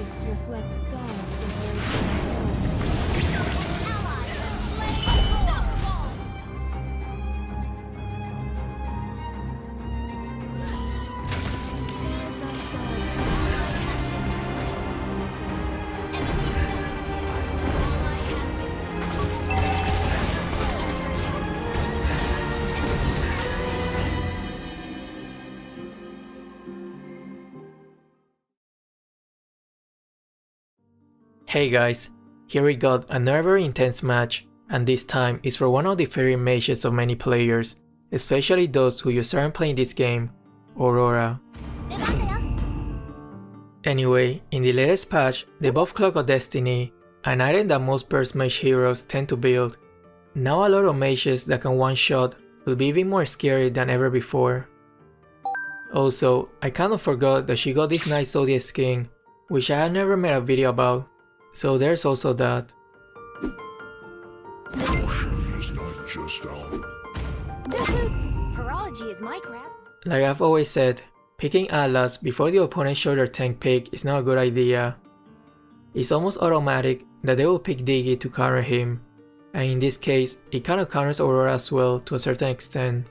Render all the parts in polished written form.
face reflects stars embracing Hey guys, here we got another very intense match, and this time is for one of the favorite mages of many players, especially those who just started playing this game, Aurora. Anyway, in the latest patch, the buff Cloak of Destiny, an item that most burst mage heroes tend to build. Now a lot of mages that can one-shot will be even more scary than ever before. Also, I kind of forgot that she got this nice Zodiac skin, which I had never made a video about. So there's also that. Motion is not just our... Horology is my craft. Like I've always said, picking Atlas before the opponent show their tank pick is not a good idea. It's almost automatic that they will pick Diggy to counter him, and in this case, it kind of counters Aurora as well to a certain extent.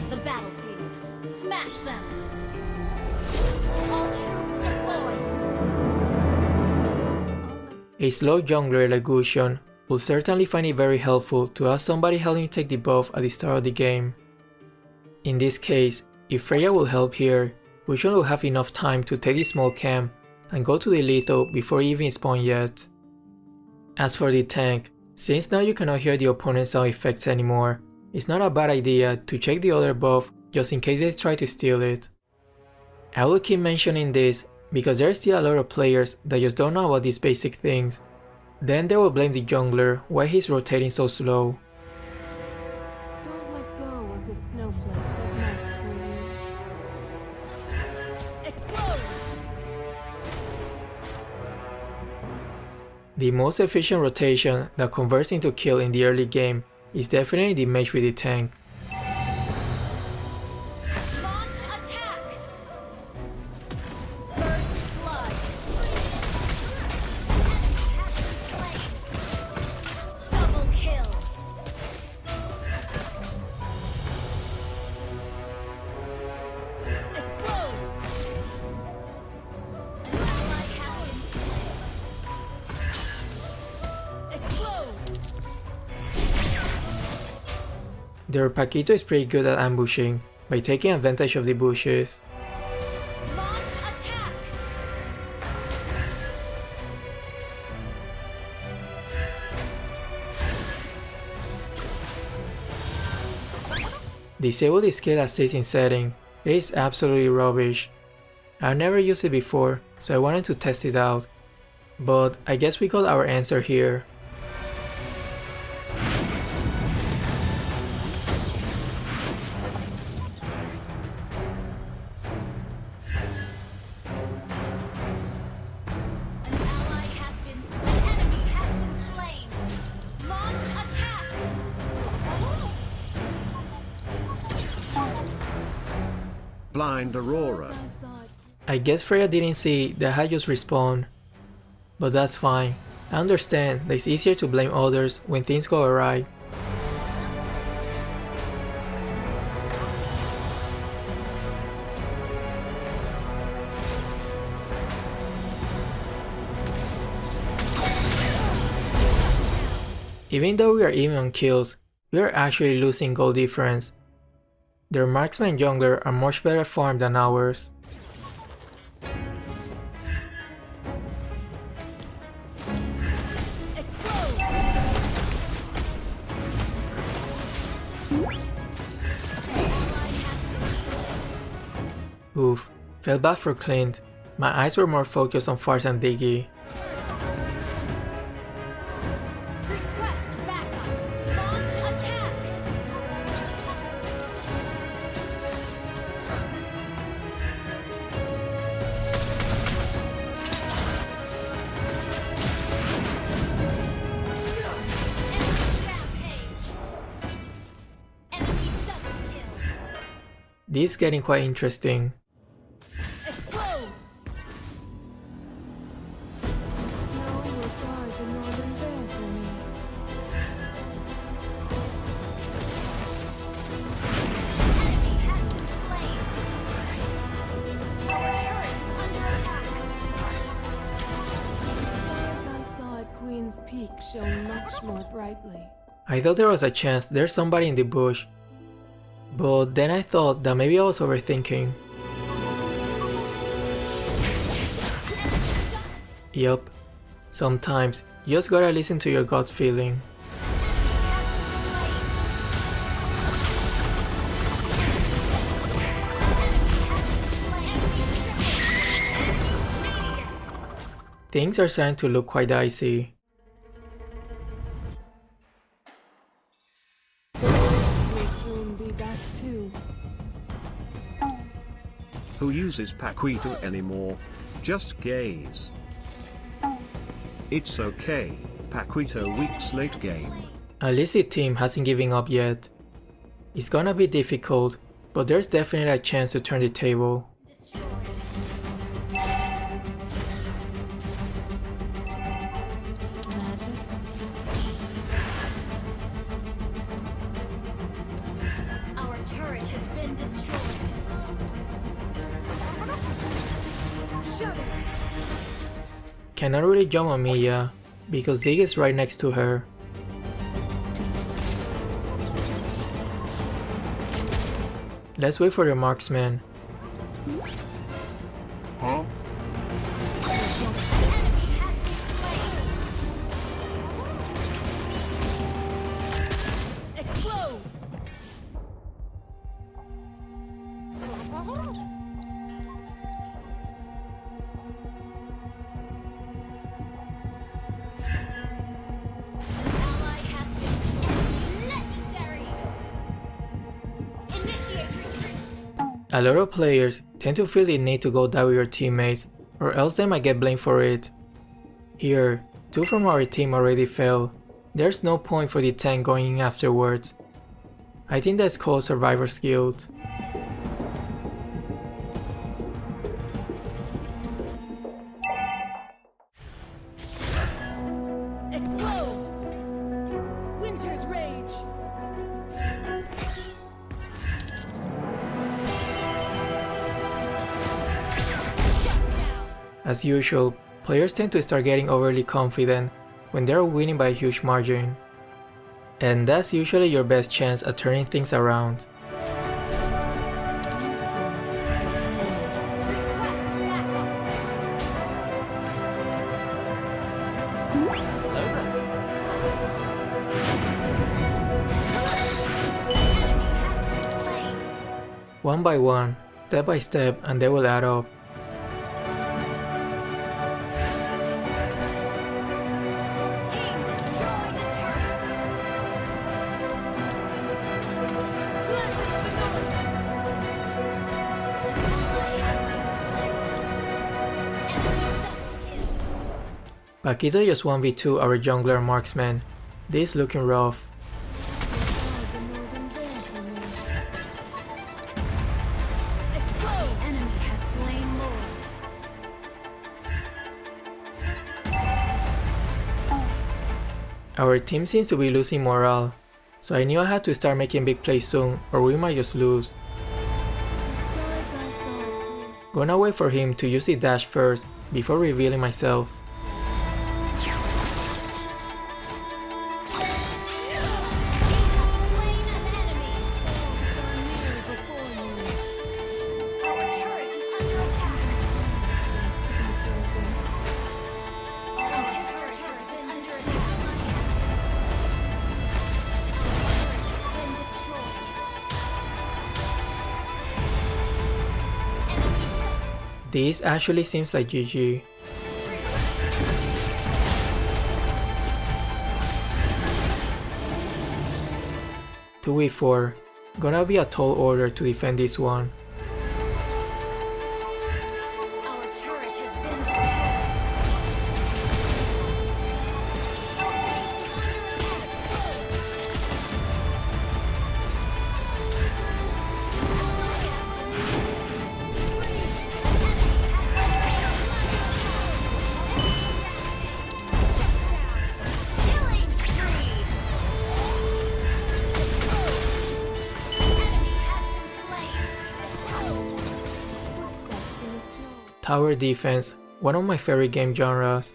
The battlefield. Smash them! All troops deployed! A slow jungler like Gusion will certainly find it very helpful to have somebody helping you take the buff at the start of the game. In this case, if Freya will help here, Gusion will have enough time to take the small camp and go to the lethal before he even spawn yet. As for the tank, since now you cannot hear the opponent's sound effects anymore, it's not a bad idea to check the other buff just in case they try to steal it. I will keep mentioning this because there are still a lot of players that just don't know about these basic things. Then they will blame the jungler why he's rotating so slow. Don't let go of the snowflake that melts for you. Explode! The most efficient rotation that converts into kill in the early game is definitely the mage with the tank. Launch attack! First blood! Enemy has been slain! Double kill! Explode! An ally has been slain! Explode! Their Paquito is pretty good at ambushing by taking advantage of the bushes. Launch attack! Disable the skill assassin setting. It is absolutely rubbish. I've never used it before, so I wanted to test it out. But I guess we got our answer here. Blind Aurora. I guess Freya didn't see that I just respawned. But that's fine. I understand that it's easier to blame others when things go awry. Even though we are even on kills, we are actually losing gold difference. Their marksman and jungler are much better farmed than ours. Oof, felt bad for Clint. My eyes were more focused on Fars and Diggy. Request backup. Launch attack. Enemy rampage. This is getting quite interesting. Explode! The snow will guard the northern veil for me. Enemy has been slain. Our turret is under attack. The stars I saw at Queen's Peak shone much more brightly. I thought there was a chance there's somebody in the bush, but then I thought that maybe I was overthinking. Yup, sometimes you just gotta listen to your gut feeling. Things are starting to look quite dicey. We'll soon be back too. Who uses Paquito anymore? Just gaze. It's okay, Paquito weeks late game. At least the team hasn't given up yet. It's gonna be difficult, but there's definitely a chance to turn the table. Magic. Our turret has been destroyed. Shut it! Cannot really jump on Mia, because Zig is right next to her. Let's wait for the marksman. Huh? Enemy has been slain. Explode! Ally has been slain. Legendary. Initiate retreat. A lot of players tend to feel the need to go die with your teammates, or else they might get blamed for it. Here, 2 from our team already fell. There's no point for the tank going in afterwards. I think that's called survivor's guilt. Explode! Winter's Rage! As usual, players tend to start getting overly confident when they're winning by a huge margin. And that's usually your best chance at turning things around. Request backup. Enemy has been slain. One by one, step by step, and they will add up. Team destroy the turret. Paquito just 1v2 our jungler marksman. This is looking rough. Explode! Enemy has slain Lord. Our team seems to be losing morale, so I knew I had to start making big plays soon or we might just lose. The stars I saw at Queen's Gonna wait for him to use the dash first before revealing myself. Slain an enemy. near before you. Our turret is under attack. Our turret has been destroyed. Our turret has been destroyed. Enemy This actually seems like GG. 2v4. Gonna be a tall order to defend this one. Our turret has been destroyed. Our base is under attack. Tower defense, one of my favorite game genres.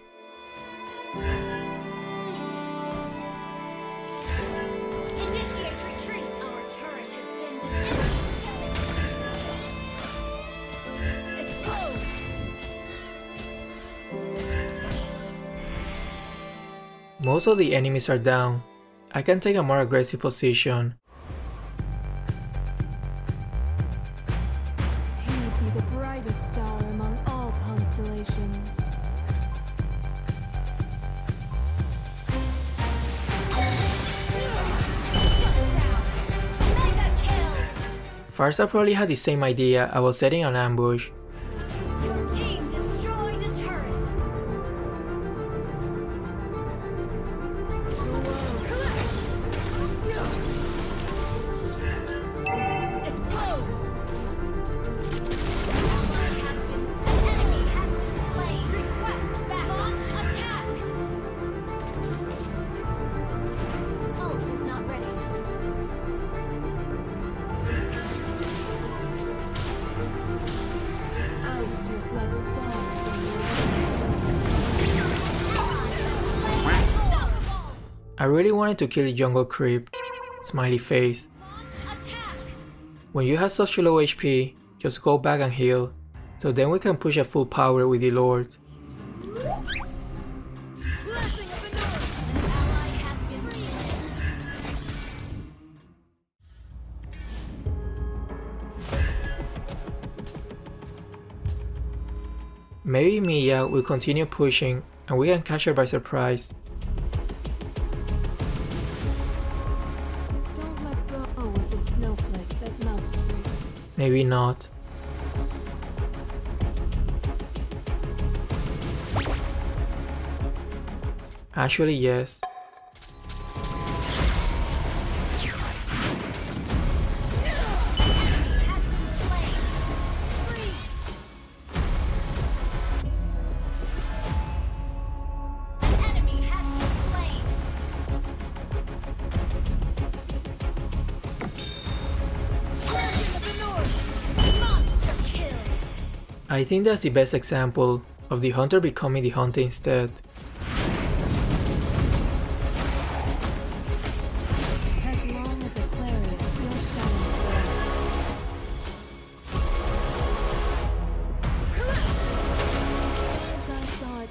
Initiate retreat. Our turret has been destroyed. Explode. Most of the enemies are down. I can take a more aggressive position. He'd be the brightest star among all constellations. Shut down. Mega kill. Farsa probably had the same idea. I was setting an ambush. Your team destroyed a turret. Explode. Enemy has been slain. Request back. Launch attack. Ult is not ready. Ice reflects stars in Unstoppable. I really wanted to kill the jungle creep. Smiley face. Launch attack. When you have such low HP, just go back and heal. So then we can push at full power with the Lord. Blessing of the North. An ally has been slain. Maybe Mia will continue pushing and we can catch her by surprise. Don't let go of the snowflake that melts free. Maybe not. Actually, yes. Has been slain. Freeze. An enemy has been slain. Legend of the North. Monster kill. I think that's the best example of the hunter becoming the hunter instead. As long as Aquarius still shines bright. As I saw it,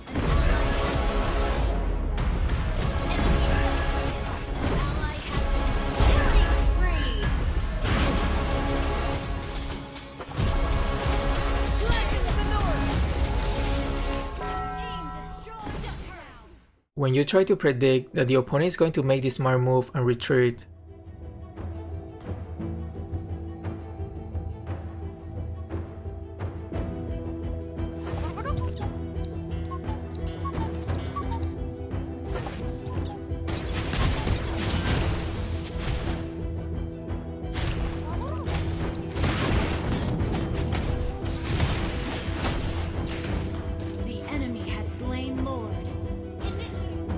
Ally has been killing spree. Legend of the North. Team destroyed a turret. When you try to predict that the opponent is going to make the smart move and retreat, The enemy has slain Lord. Initiate.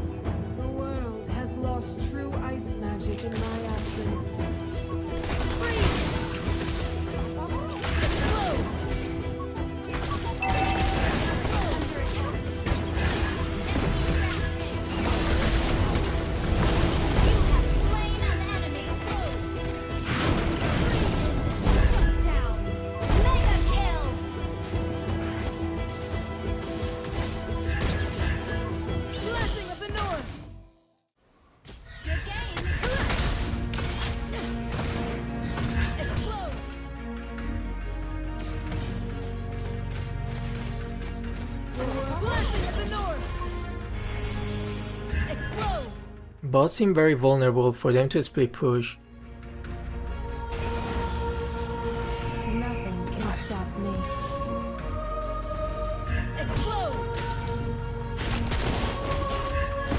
the world has lost true ice magic in my absence. Freeze. Explode. Under attack. You have slain an enemy. Shut down. Mega kill. Blessing of the North. Good game. Explode. Blessing of the North. Explode. bots seem very vulnerable for them to split push. Nothing can stop me. Explode.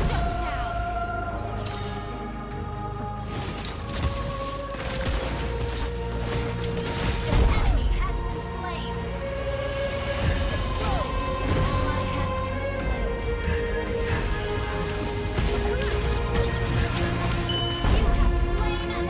Shut down. An enemy has been slain. Explode. An ally has been slain. You have slain an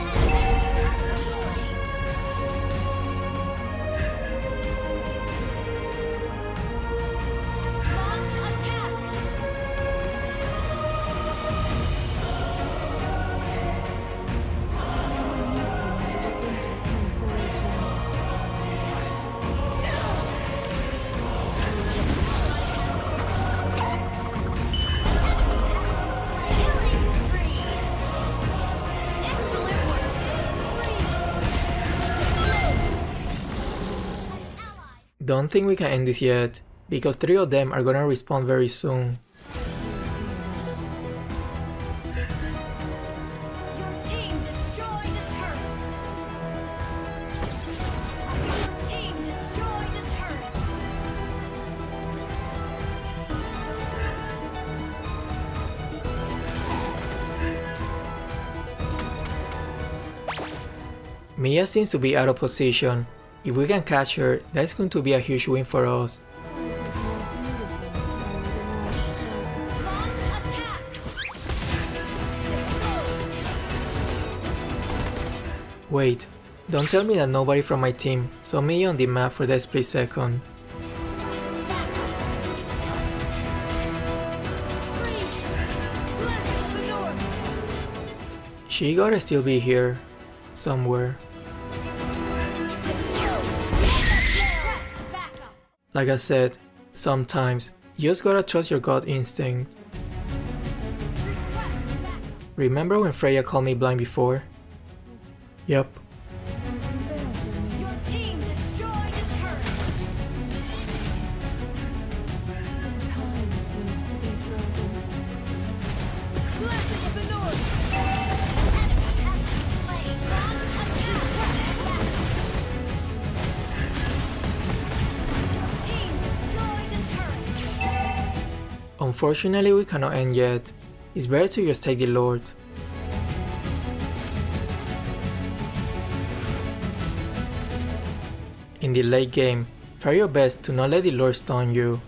Don't think we can end this yet, because 3 of them are gonna respawn very soon. Your team destroyed a turret. Your team destroyed a turret. Mia seems to be out of position. If we can catch her, that's going to be a huge win for us. Launch attack. Wait, don't tell me that nobody from my team saw Mia on the map for that split second. Blessing of the North. She gotta still be here, somewhere. Request backup. Like I said, sometimes you just gotta trust your gut instinct. Request backup. Remember when Freya called me blind before? Yep. Your team destroyed a turret. Time seems to be frozen. Blessing of the North. Enemy has been slain. Launch attack. Your team destroyed a turret. Unfortunately, we cannot end yet. It's better to just take the Lord. In the late game, try your best to not let the Lord stun you.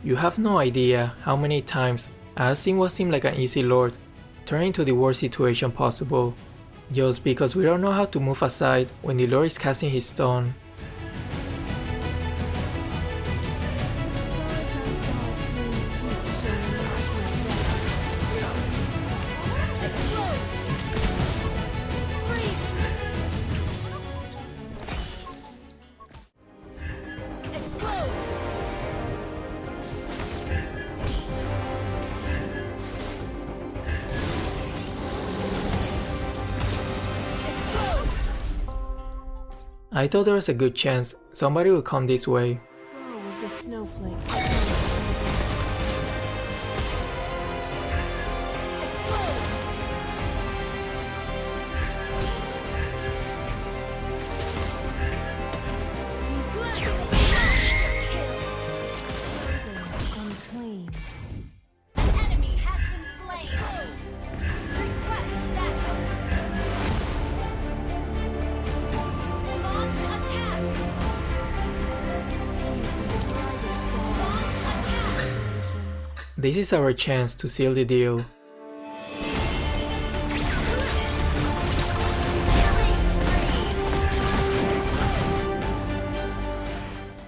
You have no idea how many times I have seen what seemed like an easy Lord turn into the worst situation possible, just because we don't know how to move aside when the Lord is casting his stun. Stars outside brings people Explode. Freeze. Explode. Explode. I thought there was a good chance somebody would come this way. go with the snowflakes. Explode. Blessing of the monster kill. Unclean. An enemy has been slain. Request backup. Launch attack. Launch attack. This is our chance to seal the deal.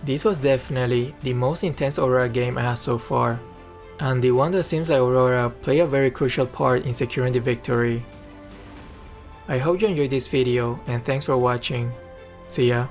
This was definitely the most intense Aurora game I had so far, and the one that seems like Aurora played a very crucial part in securing the victory. I hope you enjoyed this video and thanks for watching. See ya.